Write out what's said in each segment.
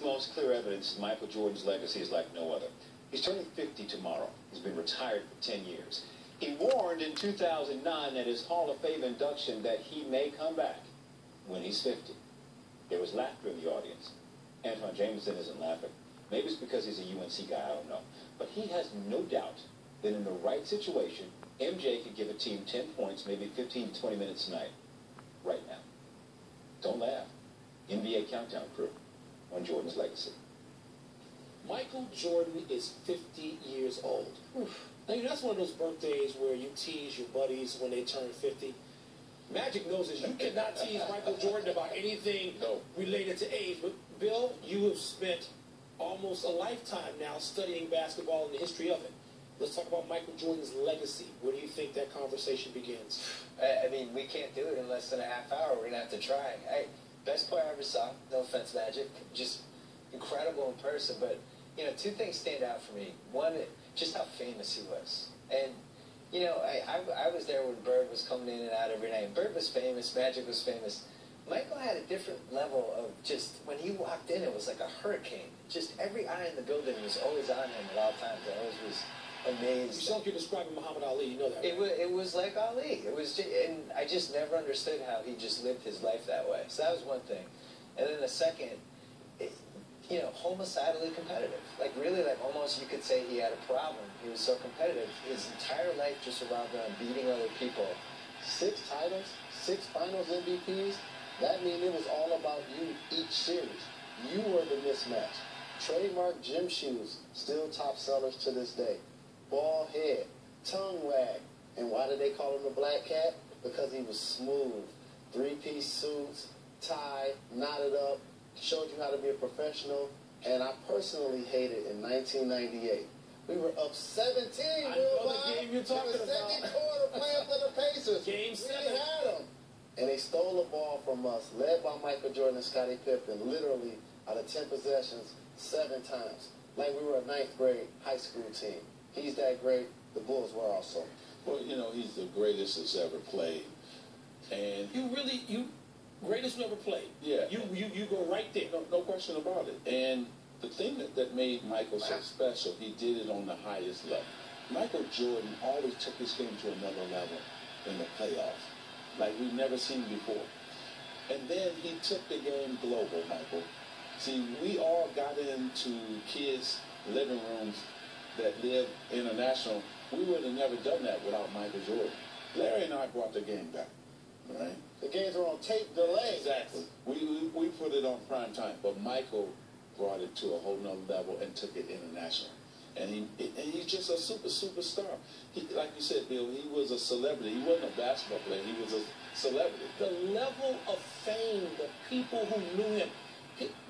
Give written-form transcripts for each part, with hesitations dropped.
most clear evidence Michael Jordan's legacy is like no other. He's turning 50 tomorrow. He's been retired for 10 years. He warned in 2009 at his Hall of Fame induction that he may come back when he's 50. There was laughter in the audience. Antoine Jameson isn't laughing. Maybe it's because he's a UNC guy, I don't know. But he has no doubt that in the right situation, MJ could give a team 10 points, maybe 15 to 20 minutes a night, right now. Don't laugh. NBA Countdown Crew on Jordan's legacy. Michael Jordan is 50 years old. Now, that's one of those birthdays where you tease your buddies when they turn 50. Magic knows this. You cannot tease Michael Jordan about anything related to age. But, Bill, you have spent almost a lifetime now studying basketball and the history of it. Let's talk about Michael Jordan's legacy. Where do you think that conversation begins? I mean, we can't do it in less than a half hour. We're going to have to try. Best player I ever saw. No offense, Magic. Just incredible in person. But, you know, two things stand out for me. One, just how famous he was. And, you know, I was there when Bird was coming in and out every night. Bird was famous. Magic was famous. Michael had a different level of just, when he walked in, it was like a hurricane. Just every eye in the building was always on him at all times. I always was amazed. You sound like you're describing Muhammad Ali, you know that, right? It was like Ali. It was just, and I just never understood how he just lived his life that way. So that was one thing. And then the second, you know, homicidally competitive. Like really, like almost you could say he had a problem. He was so competitive. His entire life just revolved around beating other people. 6 titles, 6 finals MVPs. That means it was all about you each series. You were the mismatch. Trademark gym shoes, still top sellers to this day. Bald head, tongue wag. And why did they call him the Black Cat? Because he was smooth. 3-piece suits, tie, knotted up, showed you how to be a professional. And I personally hated in 1998. We were up 17. I know the game you're talking about. In the second quarter playing for the Pacers. Game 7. We had them. And they stole the ball from us, led by Michael Jordan and Scottie Pippen, literally out of 10 possessions, 7 times. Like we were a 9th grade high school team. He's that great. The Bulls were also. Well, you know, he's the greatest that's ever played. And you greatest who ever played. Yeah. You go right there. No question about it. And the thing that made Michael so special, he did it on the highest level. Michael Jordan always took his game to another level in the playoffs, like we've never seen before. And then he took the game global, Michael. See, we all got into kids' living rooms that live international. We would have never done that without Michael Jordan. Larry and I brought the game back, right? The games were on tape delay. Exactly. We put it on prime time, but Michael brought it to a whole nother level and took it international. And he's just a superstar. Like you said, Bill, he was a celebrity. He wasn't a basketball player. He was a celebrity. The level of fame, the people who knew him,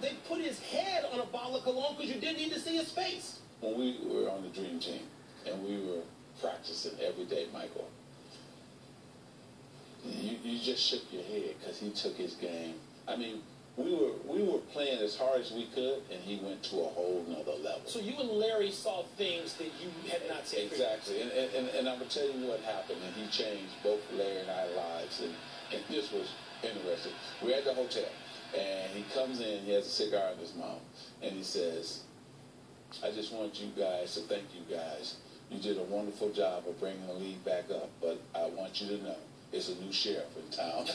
they put his head on a bottle of cologne because you didn't need to see his face. When we were on the Dream Team and we were practicing every day, Michael, you just shook your head because he took his game. I mean, we were playing as hard as we could, and he went to a whole nother level. So you and Larry saw things that you had not seen. Exactly. And I'm going to tell you what happened, and he changed both Larry and I's lives, and this was interesting. We're at the hotel, and he comes in, he has a cigar in his mouth, and he says, I just want you guys to thank you guys. You did a wonderful job of bringing the league back up, but I want you to know there's a new sheriff in town.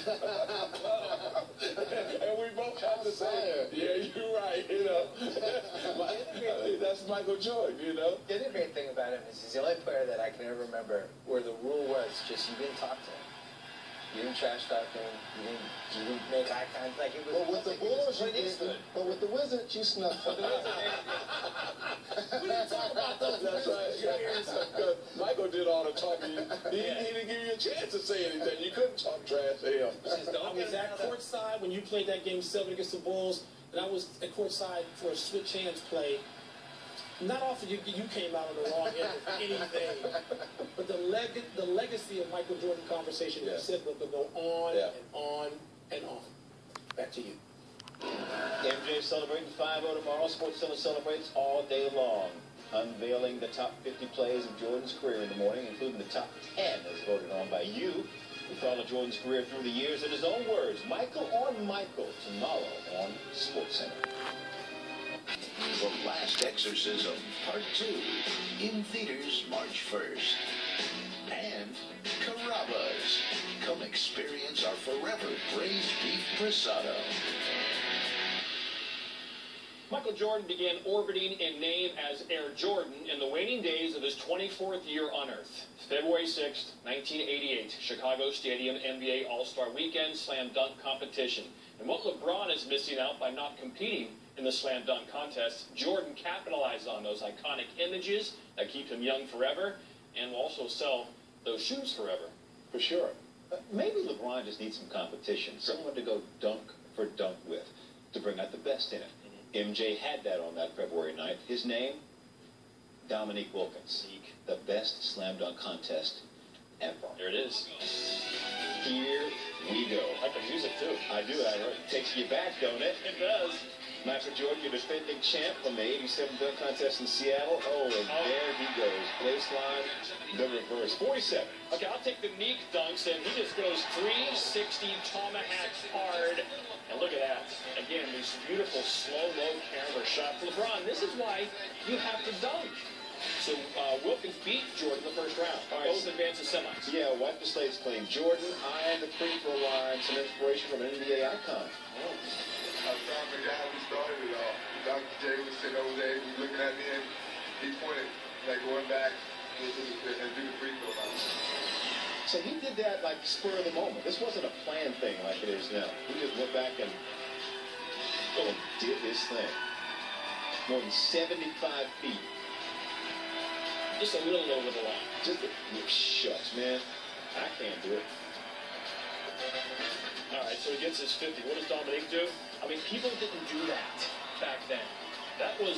And we both have to say, yeah, you're right, you know. That's Michael Jordan, you know. The other great thing about him is he's the only player that I can ever remember where the rule was just you didn't talk to him. You didn't trash talk him. You didn't make eye contact. Like it was. But with the Bulls, you did. But with the Wizards, you snuck. We didn't talk about those. That's right. Michael did all the talking. He didn't give you a chance to say anything. You couldn't talk trash to him. I was at courtside when you played that game 7 against the Bulls, and I was at courtside for a switch hands play. Not often you came out on the wrong end of anything, but the legacy of Michael Jordan conversation, you said, will go on and on and on. Back to you. MJ celebrating 5-0 tomorrow. SportsCenter celebrates all day long, unveiling the top 50 plays of Jordan's career in the morning, including the top 10 as voted on by you. We follow Jordan's career through the years in his own words. Michael on Michael tomorrow on SportsCenter. The Last Exorcism, Part 2, in theaters March 1st. And Carrabba's. Come experience our forever braised beef prasado. Michael Jordan began orbiting in name as Air Jordan in the waning days of his 24th year on Earth. February 6, 1988, Chicago Stadium NBA All-Star Weekend Slam Dunk Competition. And what LeBron is missing out by not competing in the Slam Dunk contest, Jordan capitalized on those iconic images that keep him young forever and will also sell those shoes forever. For sure. Maybe LeBron just needs some competition, someone to go dunk for dunk with, to bring out the best in it. MJ had that on that February 9th. His name, Dominique Wilkins. The best slam dunk contest ever. There it is. Here we go. I can use it too. I do. It takes you back, don't it? It does. Michael Jordan, your defending champ from the 87 dunk contest in Seattle. Oh, and there he goes. Baseline, the reverse. 47. Okay, I'll take the Neek dunks, and he just goes 360 tomahawks hard. And look at that. Again, these beautiful slow-mo camera shots. LeBron, this is why you have to dunk. So Wilkins beat Jordan in the first round. All right, both advance to semis. Yeah, wipe the slates clean. Jordan, eye on the free throw line. Some inspiration from an NBA icon. I found the guy who started it all. Dr. J was sitting over there, he was looking at me, and he pointed, like, going back and do the free throw line. So he did that like spur of the moment. This wasn't a planned thing like it is now. He just went back and did his thing. More than 75 feet. Just a little over the line. Shucks, man. I can't do it. All right, so he gets his 50. What does Dominique do? I mean, people didn't do that back then. That was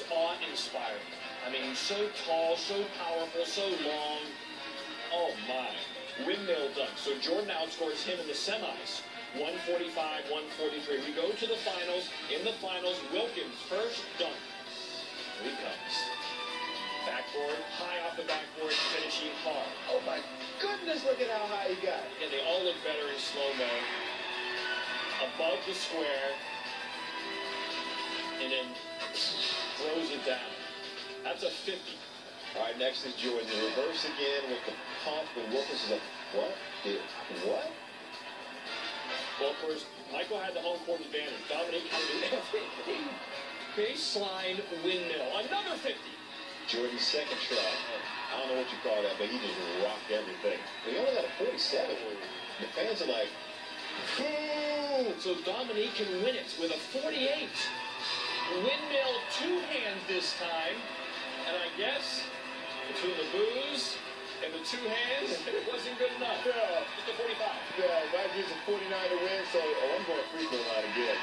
awe-inspiring. I mean, so tall, so powerful, so long. Oh, my. Windmill dunk. So Jordan outscores him in the semis. 145, 143. We go to the finals. In the finals, Wilkins' first dunk. Here he comes. Backboard, high off the backboard, finishing hard. Oh, my goodness, look at how high he got. And they all look better in slow-mo. Above the square. And then throws it down. That's a 50. All right, next is Jordan. The reverse again with the pump, and Wilkins is like, what? What? Well, of course, Michael had the home court advantage. Dominique had everything. Baseline windmill. Another 50. Jordan's second try. I don't know what you call that, but he just rocked everything. He only got a 47. The fans are like, boom! So Dominique can win it with a 48. Windmill two hands this time. And I guess between the boos and the two hands, it wasn't good enough. Yeah. Just a 45. Yeah, that gives a 49 to win, so I'm going free throw line again.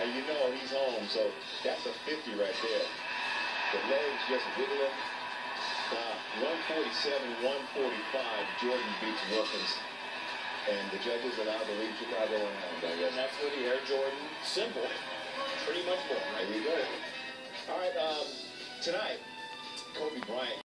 And you know he's home, so that's a 50 right there. The legs just wiggling. 147, 145, Jordan beats Wilkins. And the judges allowed to leave Chicago unharmed, I guess. And that's where the Air Jordan symbol pretty much born. There you go. All right, tonight, Kobe Bryant.